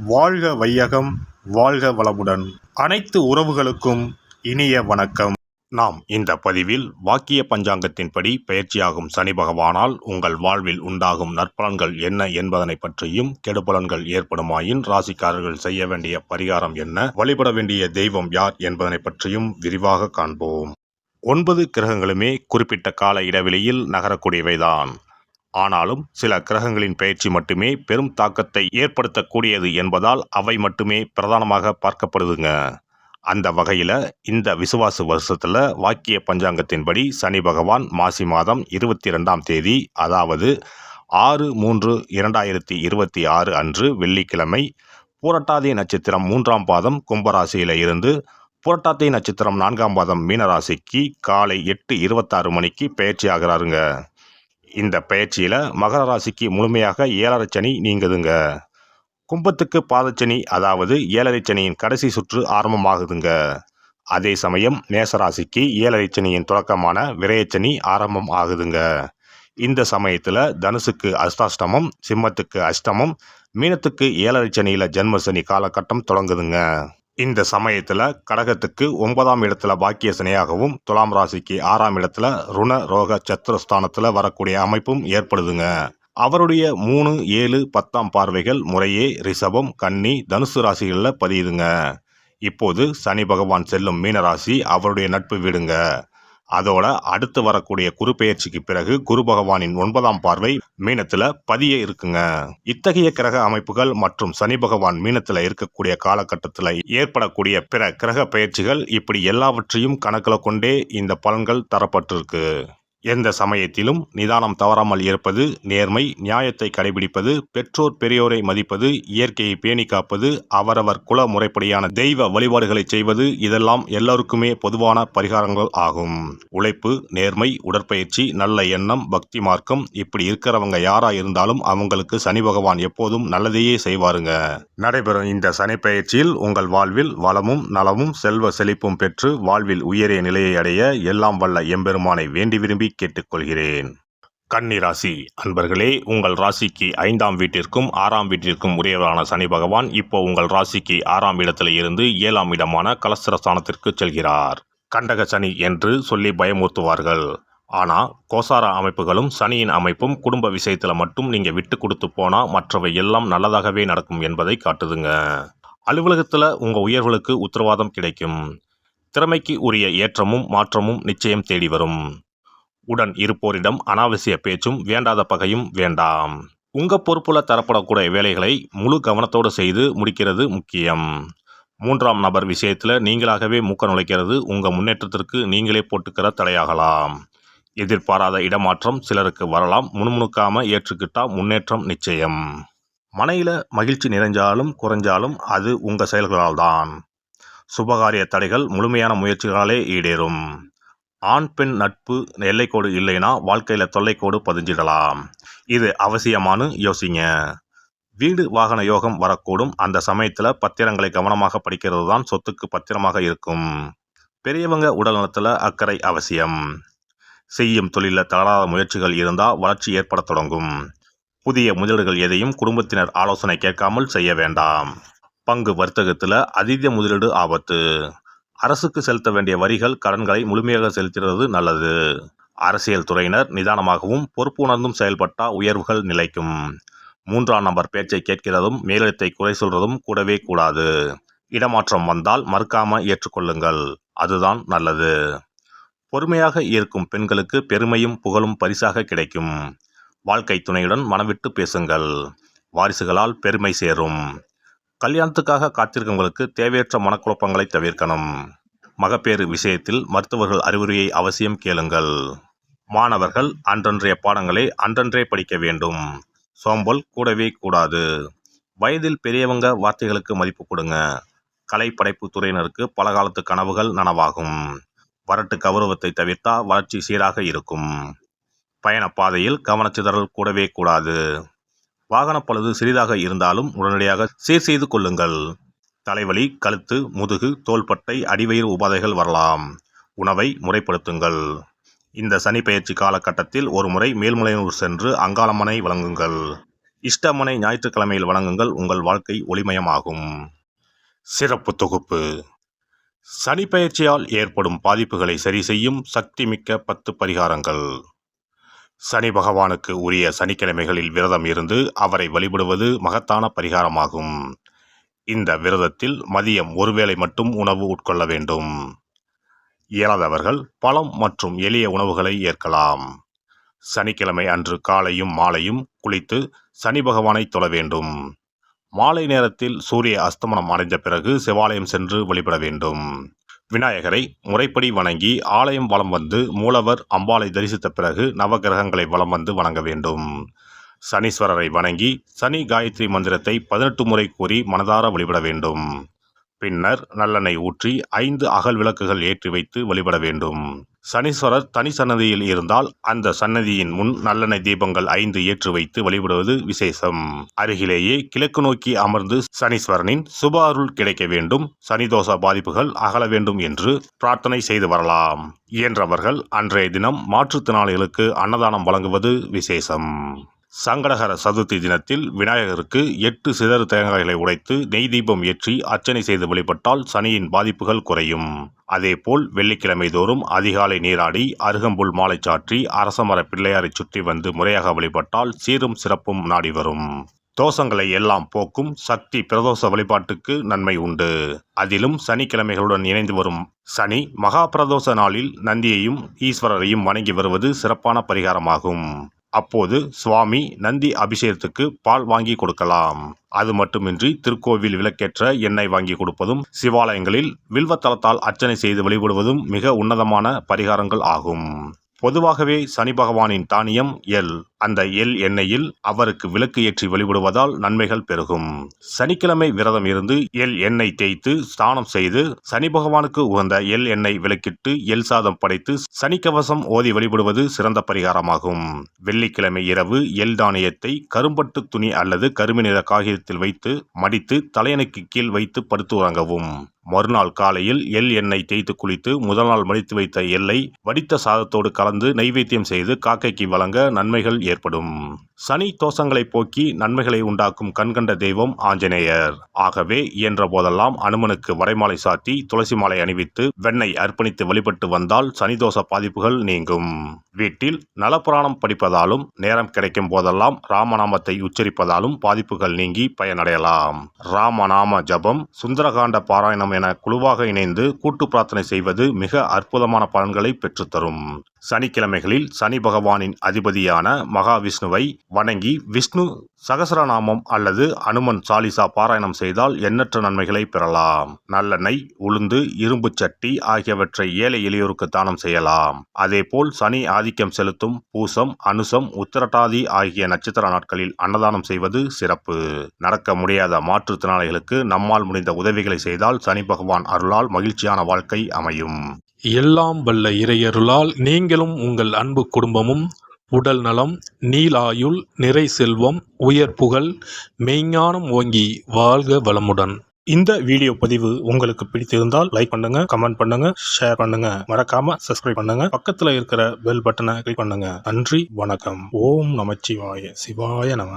வாழ்க வையகம், வாழ்க வளமுடன். அனைத்து உறவுகளுக்கும் இனிய வணக்கம். நாம் இந்த பதிவில் வாக்கிய பஞ்சாங்கத்தின்படி பெயர்ச்சியாகும் சனி பகவானால் உங்கள் வாழ்வில் உண்டாகும் நற்பலன்கள் என்ன என்பதனை பற்றியும், கெடுபலன்கள் ஏற்படுமாயின் ராசிக்காரர்கள் செய்ய வேண்டிய பரிகாரம் என்ன, வழிபட வேண்டிய தெய்வம் யார் என்பதனை பற்றியும் விரிவாக காண்போம். 9 கிரகங்களுமே குறிப்பிட்ட கால இடைவெளியில் நகரக்கூடியவைதான். ஆனாலும் சில கிரகங்களின் பெயர்ச்சி மட்டுமே பெரும் தாக்கத்தை ஏற்படுத்தக்கூடியது என்பதால் அவை மட்டுமே பிரதானமாக பார்க்கப்படுதுங்க. அந்த வகையில் இந்த விசுவாச வருஷத்தில் வாக்கிய பஞ்சாங்கத்தின்படி சனி பகவான் மாசி மாதம் 22ஆம் தேதி, அதாவது 6/3/2026 அன்று வெள்ளிக்கிழமை, பூரட்டாதி நட்சத்திரம் 3ஆம் பாதம் கும்பராசியில் இருந்து புரட்டாதி நட்சத்திரம் 4ஆம் பாதம் மீனராசிக்கு காலை 8:26 மணிக்கு பெயர்ச்சி ஆகிறாருங்க. இந்த பெயர்ச்சியில் மகர ராசிக்கு முழுமையாக 7.5 சனி நீங்குதுங்க. கும்பத்துக்கு பாதச்சனி, அதாவது 7.5 சனியின் கடைசி சுற்று ஆரம்பமாகுதுங்க. அதே சமயம் மேசராசிக்கு 7.5 சனியின் தொடக்கமான விரயச்சனி ஆரம்பம் ஆகுதுங்க. இந்த சமயத்தில் தனுசுக்கு அஷ்டாஷ்டமம், சிம்மத்துக்கு அஷ்டமம், மீனத்துக்கு 7.5 சனியில் ஜென்மசனி காலகட்டம் தொடங்குதுங்க. இந்த சமயத்தில் கடகத்துக்கு 9ஆம் இடத்துல பாக்கிய சனியாகவும், துலாம் ராசிக்கு 6ஆம் இடத்துல ருண ரோக சத்துரஸ்தானத்தில் வரக்கூடிய அமைப்பும் ஏற்படுதுங்க. அவருடைய 3, 7, 10ஆம் பார்வைகள் முறையே ரிஷபம், கன்னி, தனுசு ராசிகளில் பதியுதுங்க. இப்போது சனி பகவான் செல்லும் மீனராசி அவருடைய நட்பு வீடுங்க. அதோட அடுத்து வரக்கூடிய குரு பெயர்ச்சிக்கு பிறகு குரு பகவானின் 9ஆம் பார்வை மீனத்துல பதிய இருக்குங்க. இத்தகைய கிரக அமைப்புகள் மற்றும் சனி பகவான் மீனத்துல இருக்கக்கூடிய காலகட்டத்தில் ஏற்படக்கூடிய பிற கிரக பெயர்ச்சிகள் இப்படி எல்லாவற்றையும் கணக்கில் கொண்டே இந்த பலன்கள் தரப்பட்டிருக்கு. எந்த சமயத்திலும் நிதானம் தவறாமல் இருப்பது, நேர்மை, நியாயத்தை கடைபிடிப்பது, பெற்றோர் பெரியோரை மதிப்பது, இயற்கையை பேணி காப்பது, அவரவர் குல முறைப்படியான தெய்வ வழிபாடுகளை செய்வது, இதெல்லாம் எல்லோருக்குமே பொதுவான பரிகாரங்கள் ஆகும். உழைப்பு, நேர்மை, உடற்பயிற்சி, நல்ல எண்ணம், பக்தி மார்க்கம், இப்படி இருக்கிறவங்க யாரா இருந்தாலும் அவங்களுக்கு சனி பகவான் எப்போதும் நல்லதையே செய்வாருங்க. நடைபெறும் இந்த சனி பெயர்ச்சியில் உங்கள் வாழ்வில் வளமும் நலமும் செல்வ செழிப்பும் பெற்று வாழ்வில் உயரிய நிலையை அடைய எல்லாம் வல்ல எம்பெருமானை வேண்டி விரும்பி கேட்டுக்கொள்கிறேன். கன்னி ராசி அன்பர்களே, உங்கள் ராசிக்கு 5ஆம் வீட்டிற்கும் 6ஆம் வீட்டிற்கும் உரியவரான சனி பகவான் இப்போ உங்கள் ராசிக்கு 6ஆம் இடத்துல இருந்து 7ஆம் இடமான கலஸ்திரஸ்தானத்திற்கு செல்கிறார். கண்டக சனி என்று சொல்லி பயமுறுத்துவார்கள். ஆனால் கோசார அமைப்புகளும் சனியின் அமைப்பும் குடும்ப விஷயத்தில் மட்டும் நீங்கள் விட்டு கொடுத்து போனால் மற்றவை எல்லாம் நல்லதாகவே நடக்கும் என்பதை காட்டுதுங்க. அலுவலகத்தில் உங்கள் உயர்வுகளுக்கு உத்தரவாதம் கிடைக்கும். திறமைக்கு உரிய ஏற்றமும் மாற்றமும் நிச்சயம் தேடி வரும். உடன் இருப்போரிடம் அனாவசிய பேச்சும் வேண்டாத பகையும் வேண்டாம். உங்கள் பொறுப்புல தரப்படக்கூடிய வேலைகளை முழு கவனத்தோடு செய்து முடிக்கிறது முக்கியம். 3ஆம் நபர் விஷயத்தில் நீங்களாகவே மூக்க நுழைக்கிறது உங்கள் முன்னேற்றத்திற்கு நீங்களே போட்டுக்கிற தடையாகலாம். எதிர்பாராத இடமாற்றம் சிலருக்கு வரலாம். முணுமுணுக்காம ஏற்றுக்கிட்டா முன்னேற்றம் நிச்சயம். மனையில் மகிழ்ச்சி நிறைஞ்சாலும் குறைஞ்சாலும் அது உங்கள் செயல்களால் தான். சுபகாரிய தடைகள் முழுமையான முயற்சிகளாலே ஈடேறும். ஆண் பெண் நட்பு எல்லைக்கோடு இல்லைன்னா வாழ்க்கையில் தொல்லைக்கோடு பதிஞ்சிடலாம். இது அவசியமானு யோசிங்க. வீடு வாகன யோகம் வரக்கூடும். அந்த சமயத்தில் பத்திரங்களை கவனமாக படிக்கிறது தான் சொத்துக்கு பத்திரமாக இருக்கும். பெரியவங்க உடல்நலத்தில் அக்கறை அவசியம். செய்யும் தொழிலில் தளராத முயற்சிகள் இருந்தால் வளர்ச்சி ஏற்பட தொடங்கும். புதிய முதலீடுகள் எதையும் குடும்பத்தினர் ஆலோசனை கேட்காமல் செய்ய வேண்டாம். பங்கு வர்த்தகத்தில் அதீத முதலீடு ஆபத்து. அரசுக்கு செலுத்த வேண்டிய வரிகள், கடன்களை முழுமையாக செலுத்துகிறது நல்லது. அரசியல் துறையினர் நிதானமாகவும் பொறுப்பு உணர்ந்தும் செயல்பட்டால் உயர்வுகள் நிலைக்கும். 3ஆம் நபர் பேச்சை கேட்கிறதும் மேலிடத்தை குறை சொல்றதும் கூடவே கூடாது. இடமாற்றம் வந்தால் மறுக்காம ஏற்றுக்கொள்ளுங்கள், அதுதான் நல்லது. பொறுமையாக இருக்கும் பெண்களுக்கு பெருமையும் புகழும் பரிசாக கிடைக்கும். வாழ்க்கை துணையுடன் மனவிட்டு பேசுங்கள், வாரிசுகளால் பெருமை சேரும். கல்யாணத்துக்காக காத்திருக்கவங்களுக்கு தேவையற்ற மனக்குழப்பங்களை தவிர்க்கணும். மகப்பேறு விஷயத்தில் மருத்துவர்கள் அறிவுரையை அவசியம் கேளுங்கள். மாணவர்கள் அன்றன்றைய பாடங்களை அன்றன்றே படிக்க வேண்டும். சோம்பல் கூடவே கூடாது. வயதில் பெரியவங்க வார்த்தைகளுக்கு மதிப்பு கொடுங்க. கலை படைப்பு துறையினருக்கு பலகாலத்து கனவுகள் நனவாகும். வரட்டு கௌரவத்தை தவிர்த்தா வளர்ச்சி சீராக இருக்கும். பயண பாதையில் கவனச்சிதறல் கூடவே கூடாது. வாகன பழுது சிறிதாக இருந்தாலும் உடனடியாக சீர் செய்து கொள்ளுங்கள். தலைவலி, கழுத்து, முதுகு, தோள்பட்டை, அடிவயிறு உபாதைகள் வரலாம். உணவை முறைப்படுத்துங்கள். இந்த சனி பெயர்ச்சி காலகட்டத்தில் ஒரு முறை மேல்மலையனூர் சென்று அங்காளம்மனை வழங்குங்கள். இஷ்டமனை ஞாயிற்றுக்கிழமையில் வணங்குங்கள், உங்கள் வாழ்க்கை ஒளிமயமாகும். சிறப்பு தொகுப்பு: சனி பெயர்ச்சியால் ஏற்படும் பாதிப்புகளை சரி செய்யும் சக்திமிக்க 10 பரிகாரங்கள். சனி பகவானுக்கு உரிய சனிக்கிழமைகளில் விரதம் இருந்து அவரை வழிபடுவது மகத்தான பரிகாரமாகும். இந்த விரதத்தில் மதியம் ஒருவேளை மட்டும் உணவு உட்கொள்ள வேண்டும். இயலாதவர்கள் பழம் மற்றும் எளிய உணவுகளை ஏற்கலாம். சனிக்கிழமை அன்று காலையும் மாலையும் குளித்து சனி பகவானை தொழ வேண்டும். மாலை நேரத்தில் சூரிய அஸ்தமனம் அடைந்த பிறகு சிவாலயம் சென்று வழிபட வேண்டும். விநாயகரை முறைப்படி வணங்கி ஆலயம் வலம் வந்து மூலவர் அம்பாளை தரிசித்த பிறகு நவகிரகங்களை வலம் வந்து வணங்க வேண்டும். சனீஸ்வரரை வணங்கி சனி காயத்ரி மந்திரத்தை 18 முறை கூறி மனதார வழிபட வேண்டும். பின்னர் நல்லெண்ணெய் ஊற்றி 5 அகல் விளக்குகள் ஏற்றி வைத்து வழிபட வேண்டும். சனீஸ்வரர் தனி சன்னதியில் இருந்தால் அந்த சன்னதியின் முன் நல்லெண்ணெய் தீபங்கள் 5 ஏற்றி வைத்து வழிபடுவது விசேஷம். அருகிலேயே கிழக்கு நோக்கி அமர்ந்து சனீஸ்வரனின் சுப அருள் கிடைக்க வேண்டும், சனிதோஷ பாதிப்புகள் அகல வேண்டும் என்று பிரார்த்தனை செய்து வரலாம். இயன்றவர்கள் அன்றைய தினம் மாற்றுத்திறனாளிகளுக்கு அன்னதானம் வழங்குவது விசேஷம். சங்கடகர சதுர்த்தி தினத்தில் விநாயகருக்கு 8 சிதறு தேங்காய்களை உடைத்து நெய் தீபம் ஏற்றி அர்ச்சனை செய்து வழிபட்டால் சனியின் பாதிப்புகள் குறையும். அதேபோல் வெள்ளிக்கிழமை தோறும் அதிகாலை நீராடி அருகம்புல் மாலை சாற்றி அரசமர பிள்ளையாரை சுற்றி வந்து முறையாக வழிபட்டால் சீரும் சிறப்பும் நாடி வரும். தோஷங்களை எல்லாம் போக்கும் சக்தி பிரதோஷ வழிபாட்டுக்கு நன்மை உண்டு. அதிலும் சனிக்கிழமைகளுடன் இணைந்து வரும் சனி மகா பிரதோஷ நாளில் நந்தியையும் ஈஸ்வரரையும் வணங்கி வருவது சிறப்பான பரிகாரமாகும். அப்போது சுவாமி நந்தி அபிஷேகத்துக்கு பால் வாங்கி கொடுக்கலாம். அது மட்டுமின்றி திருக்கோவில் விளக்கேற்ற எண்ணெய் வாங்கி கொடுப்பதும், சிவாலயங்களில் வில்வத்தலத்தால் அர்ச்சனை செய்து வழிபடுவதும் மிக உன்னதமான பரிகாரங்கள் ஆகும். பொதுவாகவே சனி பகவானின் தானியம் எள். அந்த எள் எண்ணெயில் அவருக்கு விளக்கு ஏற்றி வழிபடுவதால் நன்மைகள் பெருகும். சனிக்கிழமை விரதம் இருந்து எள் எண்ணெய் தேய்த்து ஸ்நானம் செய்து சனி பகவானுக்கு உகந்த எள் எண்ணெய் விளக்கிட்டு எள் சாதம் படைத்து சனிக்கவசம் ஓதி வழிபடுவது சிறந்த பரிகாரமாகும். வெள்ளிக்கிழமை இரவு எள் தானியத்தை கரும்பட்டு துணி அல்லது கருமை நிற காகிதத்தில் வைத்து மடித்து தலையணைக்கு கீழ் வைத்து படுத்து உறங்கவும். மறுநாள் காலையில் எள் எண்ணெய் தேய்த்து குளித்து முதல் நாள் மடித்து வைத்த எள்ளை வடித்த சாதத்தோடு கலந்து நைவேத்தியம் செய்து காக்கைக்கு வழங்க நன்மைகள் ஏற்படும். சனி தோஷங்களை போக்கி நன்மைகளை உண்டாக்கும் கண்கண்ட தெய்வம் ஆஞ்சநேயர். ஆகவே இயன்ற போதெல்லாம் அனுமனுக்கு வரைமாலை சாத்தி துளசி மாலை அணிவித்து வெண்ணெய் அர்ப்பணித்து வழிபட்டு வந்தால் சனிதோஷ பாதிப்புகள் நீங்கும். வீட்டில் நலப்புராணம் படிப்பதாலும் நேரம் கிடைக்கும் போதெல்லாம் ராமநாமத்தை உச்சரிப்பதாலும் பாதிப்புகள் நீங்கி பயனடையலாம். ராமநாம ஜபம், சுந்தரகாண்ட பாராயணம் என குழுவாக இணைந்து கூட்டு பிரார்த்தனை செய்வது மிக அற்புதமான பலன்களை பெற்றுத்தரும். சனிக்கிழமைகளில் சனி பகவானின் அதிபதியான மகாவிஷ்ணுவை வணங்கி விஷ்ணு சகசரநாமம் அல்லது அனுமன் சாலிசா பாராயணம் செய்தால் எண்ணற்ற நன்மைகளை பெறலாம். நல்லெண்ணெய், உளுந்து, இரும்பு சட்டி ஆகியவற்றை ஏழை எளியோருக்கு தானம் செய்யலாம். அதேபோல் சனி ஆதிக்கம் செலுத்தும் பூசம், அனுசம், உத்திரட்டாதி ஆகிய நட்சத்திர நாட்களில் அன்னதானம் செய்வது சிறப்பு. நடக்க முடியாத மாற்றுத்திறனாளிகளுக்கு நம்மால் முடிந்த உதவிகளை செய்தால் சனி பகவான் அருளால் மகிழ்ச்சியான வாழ்க்கை அமையும். எல்லாம் வல்ல இறையருளால் நீங்களும் உங்கள் அன்பு குடும்பமும் உடல் நலம், நீலாயுள், நிறை செல்வம், உயர் புகழ், மெய்ஞானம் ஓங்கி வாழ்க வளமுடன். இந்த வீடியோ பதிவு உங்களுக்கு பிடித்திருந்தால் லைக் பண்ணுங்க, கமெண்ட் பண்ணுங்க, ஷேர் பண்ணுங்க, மறக்காம சப்ஸ்கிரைப் பண்ணுங்க, பக்கத்துல இருக்கிற பெல் பட்டனை கிளிக் பண்ணுங்க. நன்றி, வணக்கம். ஓம் நமச்சிவாய. சிவாய நம.